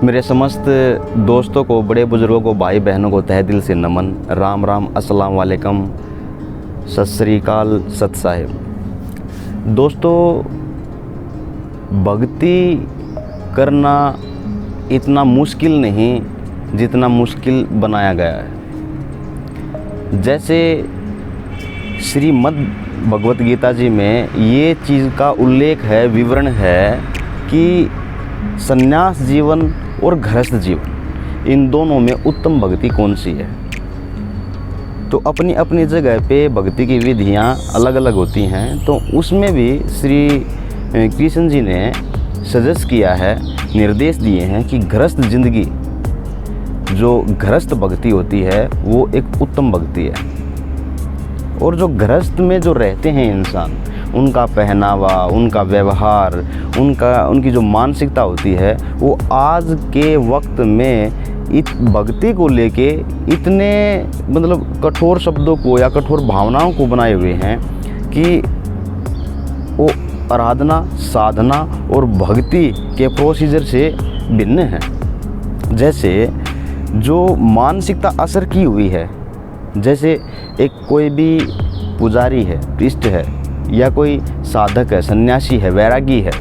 मेरे समस्त दोस्तों को, बड़े बुजुर्गों को, भाई बहनों को तहे दिल से नमन। राम राम, अस्सलाम वालेकुम, सत श्री अकाल, सत साहिब। दोस्तों, भक्ति करना इतना मुश्किल नहीं जितना मुश्किल बनाया गया है। जैसे श्रीमद् भगवत गीता जी में ये चीज़ का उल्लेख है, विवरण है कि संन्यास जीवन और गृहस्थ जीवन, इन दोनों में उत्तम भक्ति कौन सी है। तो अपनी अपनी जगह पे भक्ति की विधियाँ अलग अलग होती हैं। तो उसमें भी श्री कृष्ण जी ने सजेस्ट किया है, निर्देश दिए हैं कि गृहस्थ जिंदगी, जो गृहस्थ भक्ति होती है वो एक उत्तम भक्ति है। और जो गृहस्थ में जो रहते हैं इंसान, उनका पहनावा, उनका व्यवहार, उनकी जो मानसिकता होती है, वो आज के वक्त में भक्ति को लेके इतने कठोर शब्दों को या कठोर भावनाओं को बनाए हुए हैं कि वो आराधना, साधना और भक्ति के प्रोसीजर से भिन्न है। जैसे जो मानसिकता असर की हुई है, जैसे एक कोई भी पुजारी है, प्रीस्ट है, या कोई साधक है, सन्यासी है, वैरागी है,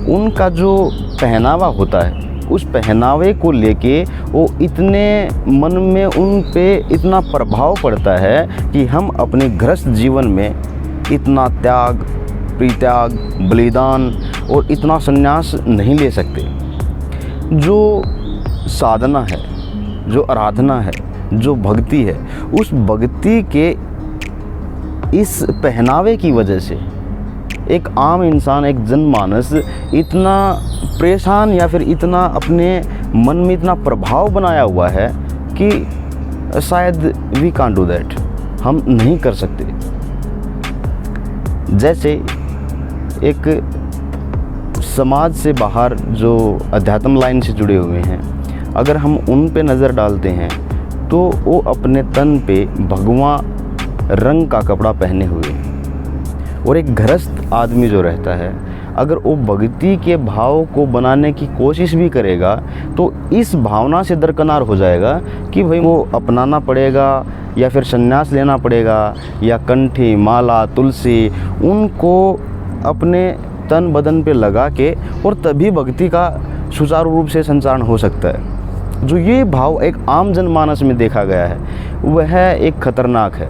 उनका जो पहनावा होता है, उस पहनावे को लेके वो इतने मन में उन पे इतना प्रभाव पड़ता है कि हम अपने गृहस्थ जीवन में इतना त्याग, परित्याग, बलिदान और इतना संन्यास नहीं ले सकते। जो साधना है, जो आराधना है, जो भक्ति है, उस भक्ति के इस पहनावे की वजह से एक आम इंसान, एक जनमानस इतना परेशान या फिर इतना अपने मन में इतना प्रभाव बनाया हुआ है कि शायद वी कांट डू दैट, हम नहीं कर सकते। जैसे एक समाज से बाहर जो अध्यात्म लाइन से जुड़े हुए हैं, अगर हम उन पे नज़र डालते हैं तो वो अपने तन पे भगवा रंग का कपड़ा पहने हुए हैं। और एक गृहस्थ आदमी जो रहता है, अगर वो भक्ति के भाव को बनाने की कोशिश भी करेगा तो इस भावना से दरकिनार हो जाएगा कि भाई वो अपनाना पड़ेगा या फिर संन्यास लेना पड़ेगा, या कंठी, माला, तुलसी उनको अपने तन बदन पे लगा के, और तभी भक्ति का सुचारू रूप से संचारण हो सकता है। जो ये भाव एक आम जनमानस में देखा गया है, वह एक खतरनाक है।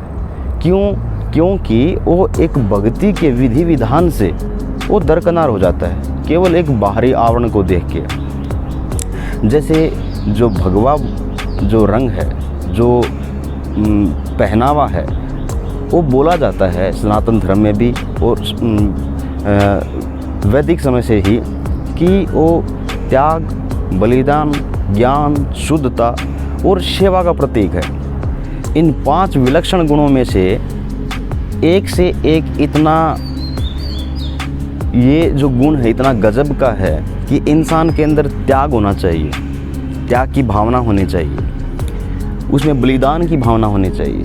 क्योंकि वो एक भक्ति के विधि विधान से वो दरकिनार हो जाता है, केवल एक बाहरी आवरण को देख के। जैसे जो भगवा जो रंग है, जो पहनावा है, वो बोला जाता है सनातन धर्म में भी और वैदिक समय से ही कि वो त्याग, बलिदान, ज्ञान, शुद्धता और सेवा का प्रतीक है। इन 5 विलक्षण गुणों में से एक इतना, ये जो गुण है इतना गजब का है कि इंसान के अंदर त्याग होना चाहिए, त्याग की भावना होनी चाहिए, उसमें बलिदान की भावना होनी चाहिए,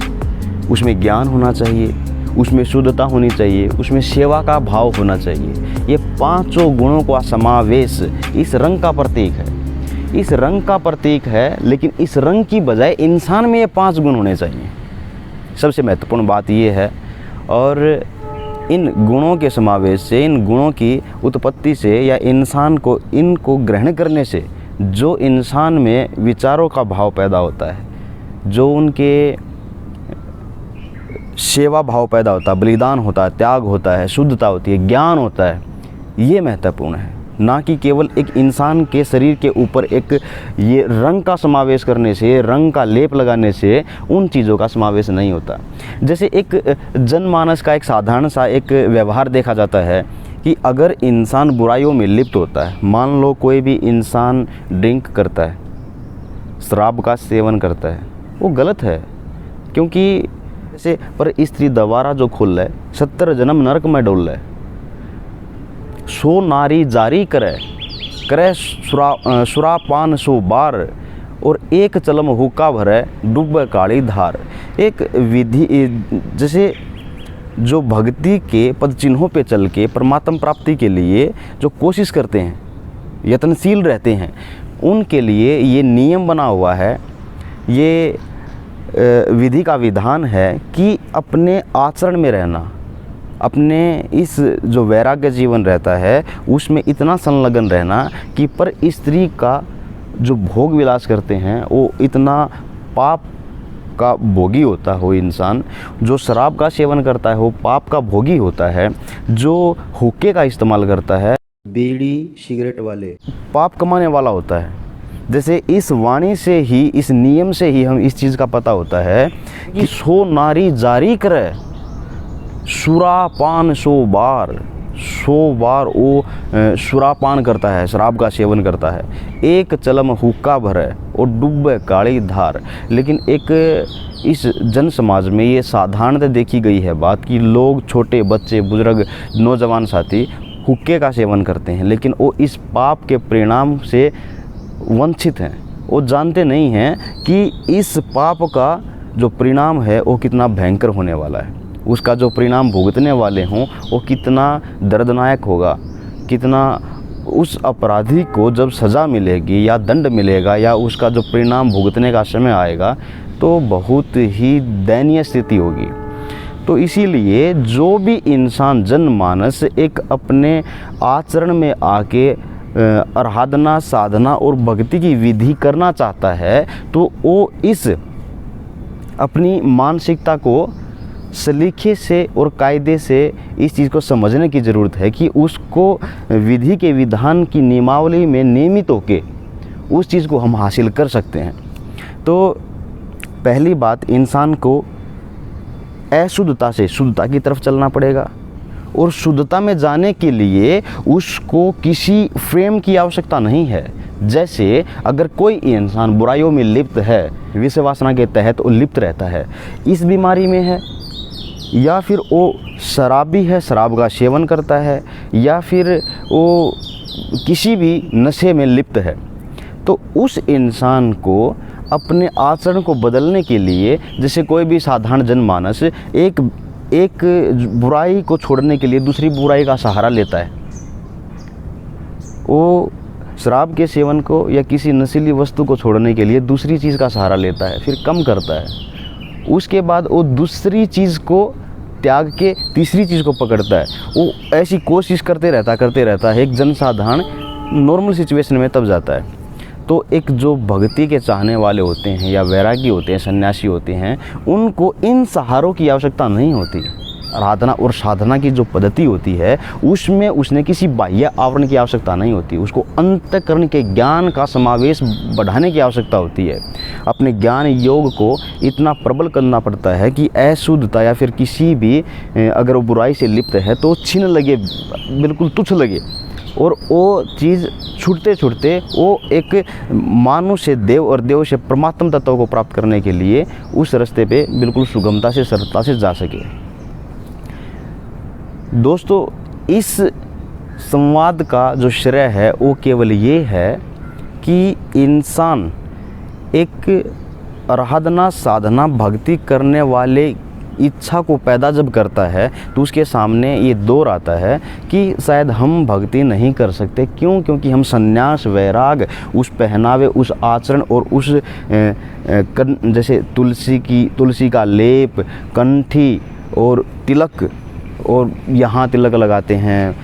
उसमें ज्ञान होना चाहिए, उसमें शुद्धता होनी चाहिए, उसमें सेवा का भाव होना चाहिए। ये 5 गुणों का समावेश इस रंग का प्रतीक है, इस रंग का प्रतीक है। लेकिन इस रंग की बजाय इंसान में ये 5 गुण होने चाहिए। सबसे महत्वपूर्ण बात ये है। और इन गुणों के समावेश से, इन गुणों की उत्पत्ति से, या इंसान को इनको ग्रहण करने से जो इंसान में विचारों का भाव पैदा होता है, जो उनके सेवा भाव पैदा होता है, बलिदान होता है, त्याग होता है, शुद्धता होती है, ज्ञान होता है, ये महत्वपूर्ण है। ना कि केवल एक इंसान के शरीर के ऊपर एक ये रंग का समावेश करने से, रंग का लेप लगाने से उन चीज़ों का समावेश नहीं होता। जैसे एक जनमानस का एक साधारण सा एक व्यवहार देखा जाता है कि अगर इंसान बुराइयों में लिप्त होता है, मान लो कोई भी इंसान ड्रिंक करता है, शराब का सेवन करता है, वो गलत है। क्योंकि जैसे पर स्त्री दवारा जो खुल है, 70 जन्म नरक में डोल है, 100 नारी जारी करे सुरापान 100 बार, और एक चलम हुक्का भरे डूबे काली धार। एक विधि, जैसे जो भक्ति के पद चिन्हों पे चल के परमात्म प्राप्ति के लिए जो कोशिश करते हैं, यत्नशील रहते हैं, उनके लिए ये नियम बना हुआ है, ये विधि का विधान है कि अपने आचरण में रहना, अपने इस जो वैराग्य जीवन रहता है उसमें इतना संलग्न रहना कि पर स्त्री का जो भोग विलास करते हैं वो इतना पाप का भोगी होता है। वो इंसान जो शराब का सेवन करता है वो पाप का भोगी होता है, जो हुक्के का इस्तेमाल करता है, बीड़ी सिगरेट वाले पाप कमाने वाला होता है। जैसे इस वाणी से ही, इस नियम से ही हम इस चीज़ का पता होता है कि 100 नारी जारी करे सुरापान 100 बार, 100 बार वो सुरापान करता है, शराब का सेवन करता है। एक चलम हुक्का भरे और डूबे काली धार। लेकिन एक इस जन समाज में ये साधारणतः देखी गई है बात कि लोग, छोटे बच्चे, बुजुर्ग, नौजवान साथी हुक्के का सेवन करते हैं, लेकिन वो इस पाप के परिणाम से वंचित हैं। वो जानते नहीं हैं कि इस पाप का जो परिणाम है वो कितना भयंकर होने वाला है, उसका जो परिणाम भुगतने वाले हों वो कितना दर्दनायक होगा, कितना उस अपराधी को जब सज़ा मिलेगी या दंड मिलेगा या उसका जो परिणाम भुगतने का समय आएगा तो बहुत ही दयनीय स्थिति होगी। तो इसीलिए जो भी इंसान, जनमानस एक अपने आचरण में आके आराधना, साधना और भक्ति की विधि करना चाहता है तो वो इस अपनी मानसिकता को सलीके से और कायदे से इस चीज़ को समझने की ज़रूरत है कि उसको विधि के विधान की नियमावली में नियमित होके उस चीज़ को हम हासिल कर सकते हैं। तो पहली बात, इंसान को अशुद्धता से शुद्धता की तरफ चलना पड़ेगा और शुद्धता में जाने के लिए उसको किसी फ्रेम की आवश्यकता नहीं है। जैसे अगर कोई इंसान बुराइयों में लिप्त है, विषय वासना के तहत वो लिप्त रहता है, इस बीमारी में है, या फिर वो शराबी है, शराब का सेवन करता है, या फिर वो किसी भी नशे में लिप्त है, तो उस इंसान को अपने आचरण को बदलने के लिए, जैसे कोई भी साधारण जनमानस एक बुराई को छोड़ने के लिए दूसरी बुराई का सहारा लेता है, वो शराब के सेवन को या किसी नशीली वस्तु को छोड़ने के लिए दूसरी चीज़ का सहारा लेता है, फिर कम करता है, उसके बाद वो दूसरी चीज़ को त्याग के तीसरी चीज़ को पकड़ता है। वो ऐसी कोशिश करते रहता है एक जनसाधारण नॉर्मल सिचुएशन में तब जाता है। तो एक जो भक्ति के चाहने वाले होते हैं या वैरागी होते हैं, सन्यासी होते हैं, उनको इन सहारों की आवश्यकता नहीं होती। आराधना और साधना की जो पद्धति होती है उसमें उसने किसी बाह्य आवरण की आवश्यकता नहीं होती, उसको अंतःकरण के ज्ञान का समावेश बढ़ाने की आवश्यकता होती है। अपने ज्ञान योग को इतना प्रबल करना पड़ता है कि अशुद्धता या फिर किसी भी अगर वो बुराई से लिप्त है तो छीन लगे, बिल्कुल तुच्छ लगे, और वो चीज़ छूटते छूटते वो एक मानव से देव और देव से परमात्म तत्व को प्राप्त करने के लिए उस रास्ते पे बिल्कुल सुगमता से, सरलता से जा सके। दोस्तों, इस संवाद का जो श्रेय है वो केवल ये है कि इंसान एक आराधना, साधना, भक्ति करने वाले इच्छा को पैदा जब करता है तो उसके सामने ये दौर आता है कि शायद हम भक्ति नहीं कर सकते। क्यों? क्योंकि हम संन्यास, वैराग, उस पहनावे, उस आचरण और उस जैसे तुलसी का लेप, कंठी और तिलक, और यहाँ तिलक लगाते हैं,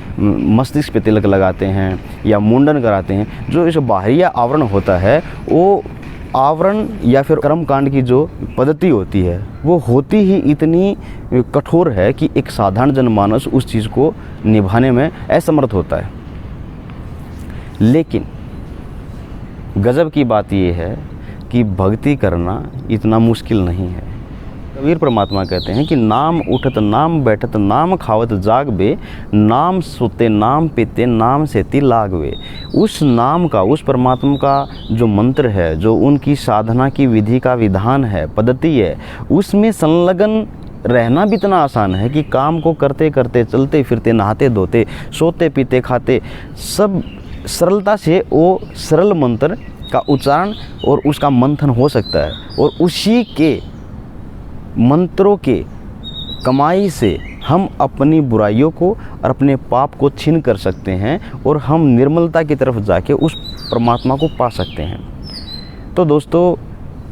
मस्तिष्क पे तिलक लगाते हैं या मुंडन कराते हैं, जो इस बाहरी आवरण होता है वो आवरण या फिर कर्मकांड की जो पद्धति होती है वो होती ही इतनी कठोर है कि एक साधारण जनमानस उस चीज़ को निभाने में असमर्थ होता है। लेकिन गजब की बात ये है कि भक्ति करना इतना मुश्किल नहीं है। कबीर परमात्मा कहते हैं कि नाम उठत नाम बैठत नाम खावत जागबे, नाम सोते नाम पीते नाम सेती लागवे। उस नाम का, उस परमात्मा का जो मंत्र है, जो उनकी साधना की विधि का विधान है, पद्धति है, उसमें संलग्न रहना भी इतना आसान है कि काम को करते करते, चलते फिरते, नहाते धोते, सोते पीते खाते, सब सरलता से वो सरल मंत्र का उच्चारण और उसका मंथन हो सकता है। और उसी के मंत्रों के कमाई से हम अपनी बुराइयों को और अपने पाप को छीन कर सकते हैं और हम निर्मलता की तरफ जाके उस परमात्मा को पा सकते हैं। तो दोस्तों,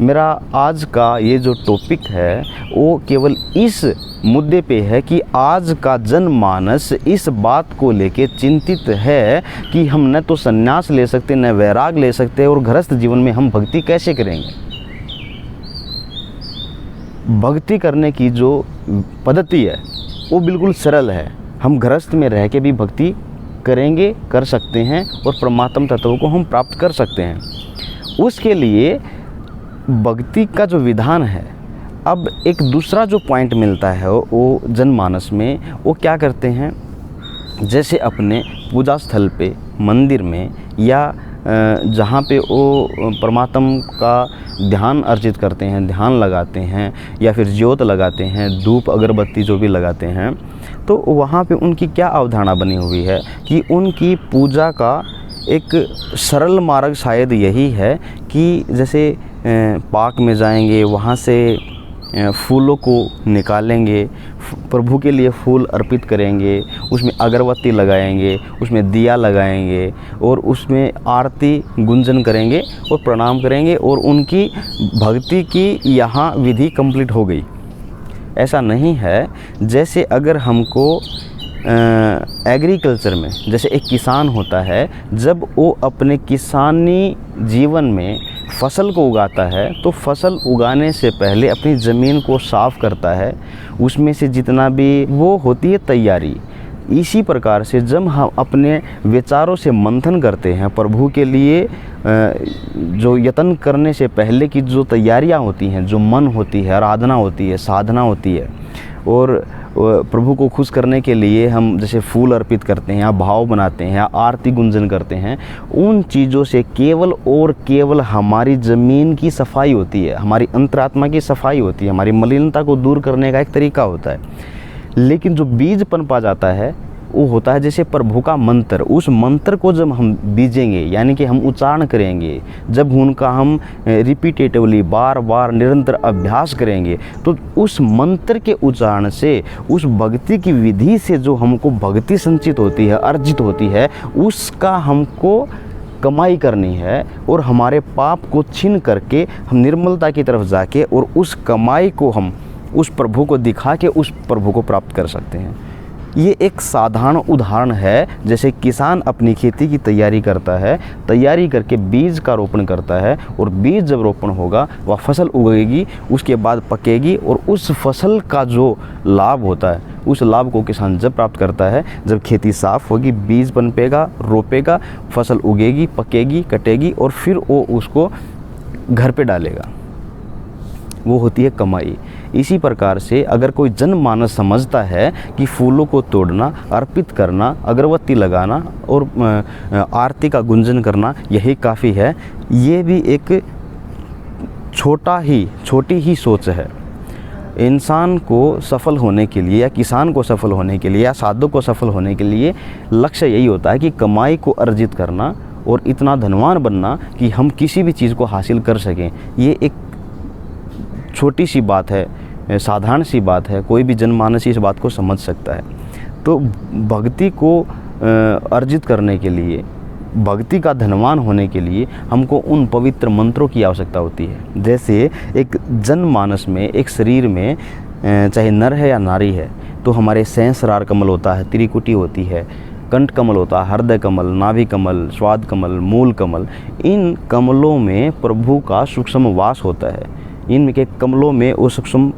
मेरा आज का ये जो टॉपिक है वो केवल इस मुद्दे पे है कि आज का जनमानस इस बात को लेके चिंतित है कि हम न तो संन्यास ले सकते, न वैराग ले सकते, और गृहस्थ जीवन में हम भक्ति कैसे करेंगे। भक्ति करने की जो पद्धति है वो बिल्कुल सरल है। हम गृहस्थ में रह के भी भक्ति करेंगे, कर सकते हैं, और परमात्म तत्व को हम प्राप्त कर सकते हैं। उसके लिए भक्ति का जो विधान है, अब एक दूसरा जो पॉइंट मिलता है वो जनमानस में, वो क्या करते हैं, जैसे अपने पूजा स्थल पे, मंदिर में, या जहाँ पे वो परमात्म का ध्यान अर्जित करते हैं, ध्यान लगाते हैं, या फिर ज्योत लगाते हैं, धूप अगरबत्ती जो भी लगाते हैं, तो वहाँ पे उनकी क्या अवधारणा बनी हुई है कि उनकी पूजा का एक सरल मार्ग शायद यही है कि जैसे पार्क में जाएंगे, वहाँ से फूलों को निकालेंगे, प्रभु के लिए फूल अर्पित करेंगे, उसमें अगरबत्ती लगाएंगे, उसमें दिया लगाएंगे, और उसमें आरती गुंजन करेंगे और प्रणाम करेंगे, और उनकी भक्ति की यहाँ विधि कंप्लीट हो गई। ऐसा नहीं है। जैसे अगर हमको एग्रीकल्चर में, जैसे एक किसान होता है, जब वो अपने किसानी जीवन में फसल को उगाता है तो फसल उगाने से पहले अपनी ज़मीन को साफ़ करता है, उसमें से जितना भी वो होती है तैयारी। इसी प्रकार से जब हम अपने विचारों से मंथन करते हैं, प्रभु के लिए जो यत्न करने से पहले की जो तैयारियां होती हैं, जो मन होती है, आराधना होती है, साधना होती है, और प्रभु को खुश करने के लिए हम जैसे फूल अर्पित करते हैं, या भाव बनाते हैं, या आरती गुंजन करते हैं, उन चीज़ों से केवल और केवल हमारी ज़मीन की सफाई होती है, हमारी अंतरात्मा की सफाई होती है, हमारी मलिनता को दूर करने का एक तरीका होता है। लेकिन जो बीज पनपा जाता है वो होता है जैसे प्रभु का मंत्र। उस मंत्र को जब हम बीजेंगे, यानी कि हम उच्चारण करेंगे, जब उनका हम रिपीटेटिवली बार बार निरंतर अभ्यास करेंगे, तो उस मंत्र के उच्चारण से, उस भक्ति की विधि से जो हमको भक्ति संचित होती है, अर्जित होती है, उसका हमको कमाई करनी है, और हमारे पाप को छीन करके हम निर्मलता की तरफ जाके और उस कमाई को हम उस प्रभु को दिखा के उस प्रभु को प्राप्त कर सकते हैं। ये एक साधारण उदाहरण है। जैसे किसान अपनी खेती की तैयारी करता है, तैयारी करके बीज का रोपण करता है, और बीज जब रोपण होगा वह फसल उगेगी, उसके बाद पकेगी, और उस फसल का जो लाभ होता है, उस लाभ को किसान जब प्राप्त करता है जब खेती साफ़ होगी, बीज पनपेगा, रोपेगा, फसल उगेगी, पकेगी, कटेगी, और फिर वो उसको घर पे डालेगा। वो होती है कमाई। इसी प्रकार से अगर कोई जनमानस समझता है कि फूलों को तोड़ना, अर्पित करना, अगरबत्ती लगाना और आरती का गुंजन करना यही काफ़ी है, ये भी एक छोटी ही सोच है। इंसान को सफल होने के लिए, या किसान को सफल होने के लिए, या साधु को सफल होने के लिए लक्ष्य यही होता है कि कमाई को अर्जित करना और इतना धनवान बनना कि हम किसी भी चीज़ को हासिल कर सकें। ये एक छोटी सी बात है, साधारण सी बात है, कोई भी जनमानस इस बात को समझ सकता है। तो भक्ति को अर्जित करने के लिए, भक्ति का धनवान होने के लिए हमको उन पवित्र मंत्रों की आवश्यकता होती है। जैसे एक जनमानस में, एक शरीर में, चाहे नर है या नारी है, तो हमारे सहस्रार कमल होता है, त्रिकुटी होती है, कंठ कमल होता है, हृदय कमल, नाभि कमल, स्वाद कमल, मूल कमल। इन कमलों में प्रभु का सूक्ष्म वास होता है। इनके कमलों में वो सूक्ष्म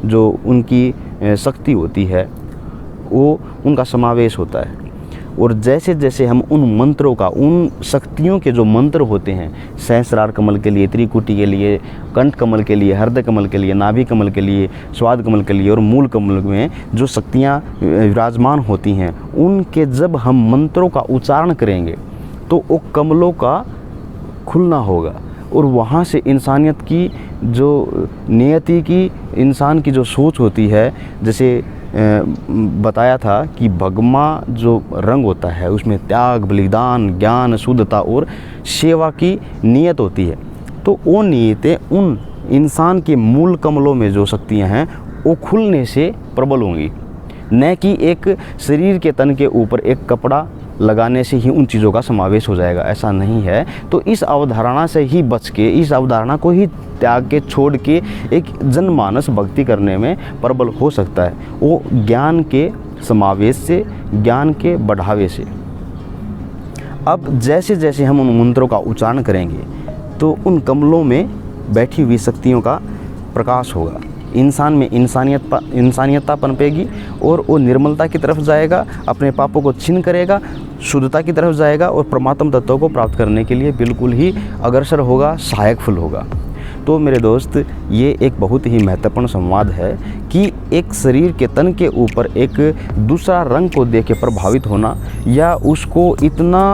जो उनकी शक्ति होती है, वो उनका समावेश होता है। और जैसे जैसे हम उन मंत्रों का, उन शक्तियों के जो मंत्र होते हैं, सहस्रार कमल के लिए, त्रिकुटी के लिए, कंठ कमल के लिए, हृदय कमल के लिए, नाभि कमल के लिए, स्वाद कमल के लिए और मूल कमल में जो शक्तियाँ विराजमान होती हैं, उनके जब हम मंत्रों का उच्चारण करेंगे तो वो कमलों का खुलना होगा, और वहाँ से इंसानियत की जो नियति की, इंसान की जो सोच होती है, जैसे बताया था कि भगमा जो रंग होता है उसमें त्याग, बलिदान, ज्ञान, शुद्धता और सेवा की नियत होती है। तो वो नियतें उन इंसान के मूल कमलों में जो शक्तियाँ हैं वो खुलने से प्रबल होंगी। न कि एक शरीर के तन के ऊपर एक कपड़ा लगाने से ही उन चीज़ों का समावेश हो जाएगा, ऐसा नहीं है। तो इस अवधारणा से ही बच के, इस अवधारणा को ही त्याग के, छोड़ के एक जनमानस भक्ति करने में प्रबल हो सकता है, वो ज्ञान के समावेश से, ज्ञान के बढ़ावे से। अब जैसे जैसे हम उन मंत्रों का उच्चारण करेंगे तो उन कमलों में बैठी हुई शक्तियों का प्रकाश होगा, इंसान में इंसानियतता पनपेगी और वो निर्मलता की तरफ जाएगा, अपने पापों को छीन करेगा, शुद्धता की तरफ जाएगा और परमात्म तत्व को प्राप्त करने के लिए बिल्कुल ही अग्रसर होगा, सहायक फुल होगा। तो मेरे दोस्त, ये एक बहुत ही महत्वपूर्ण संवाद है कि एक शरीर के तन के ऊपर एक दूसरा रंग को देख के प्रभावित होना या उसको इतना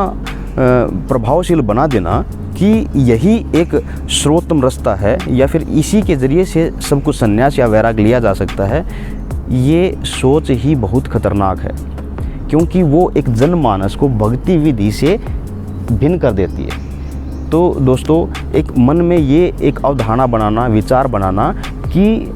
प्रभावशील बना देना कि यही एक सर्वोत्तम रास्ता है या फिर इसी के ज़रिए से सब कुछ संन्यास या वैराग लिया जा सकता है, ये सोच ही बहुत खतरनाक है, क्योंकि वो एक जनमानस को भक्ति विधि से भिन्न कर देती है। तो दोस्तों, एक मन में ये एक अवधारणा बनाना, विचार बनाना कि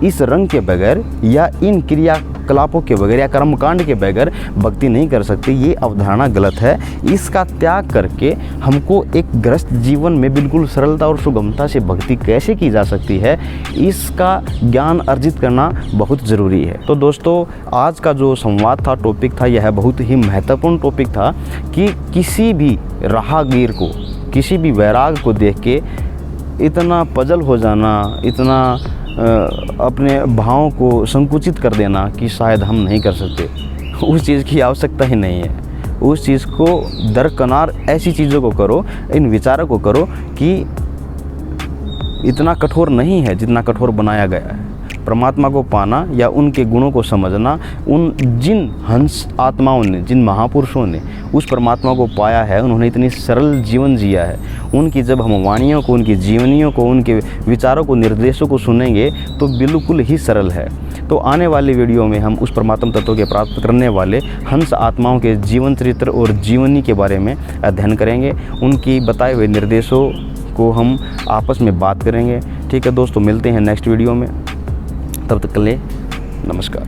इस रंग के बगैर या इन क्रियाकलापों के बगैर या कर्मकांड के बगैर भक्ति नहीं कर सकते, ये अवधारणा गलत है। इसका त्याग करके हमको एक गृहस्थ जीवन में बिल्कुल सरलता और सुगमता से भक्ति कैसे की जा सकती है, इसका ज्ञान अर्जित करना बहुत ज़रूरी है। तो दोस्तों, आज का जो संवाद था, टॉपिक था, यह बहुत ही महत्वपूर्ण टॉपिक था कि किसी भी राहगीर को, किसी भी वैराग को देख के इतना पजल हो जाना, इतना अपने भावों को संकुचित कर देना कि शायद हम नहीं कर सकते, उस चीज़ की आवश्यकता ही नहीं है। उस चीज़ को दरकिनार ऐसी चीज़ों को करो, इन विचारों को करो कि इतना कठोर नहीं है जितना कठोर बनाया गया है। परमात्मा को पाना या उनके गुणों को समझना, उन जिन हंस आत्माओं ने, जिन महापुरुषों ने उस परमात्मा को पाया है, उन्होंने इतनी सरल जीवन जिया है, उनकी जब हम वाणियों को, उनकी जीवनियों को, उनके विचारों को, निर्देशों को सुनेंगे तो बिल्कुल ही सरल है। तो आने वाले वीडियो में हम उस परमात्म तत्व के प्राप्त करने वाले हंस आत्माओं के जीवन चरित्र और जीवनी के बारे में अध्ययन करेंगे, उनकी बताए हुए निर्देशों को हम आपस में बात करेंगे। ठीक है दोस्तों, मिलते हैं नेक्स्ट वीडियो में, तब तक के लिए नमस्कार।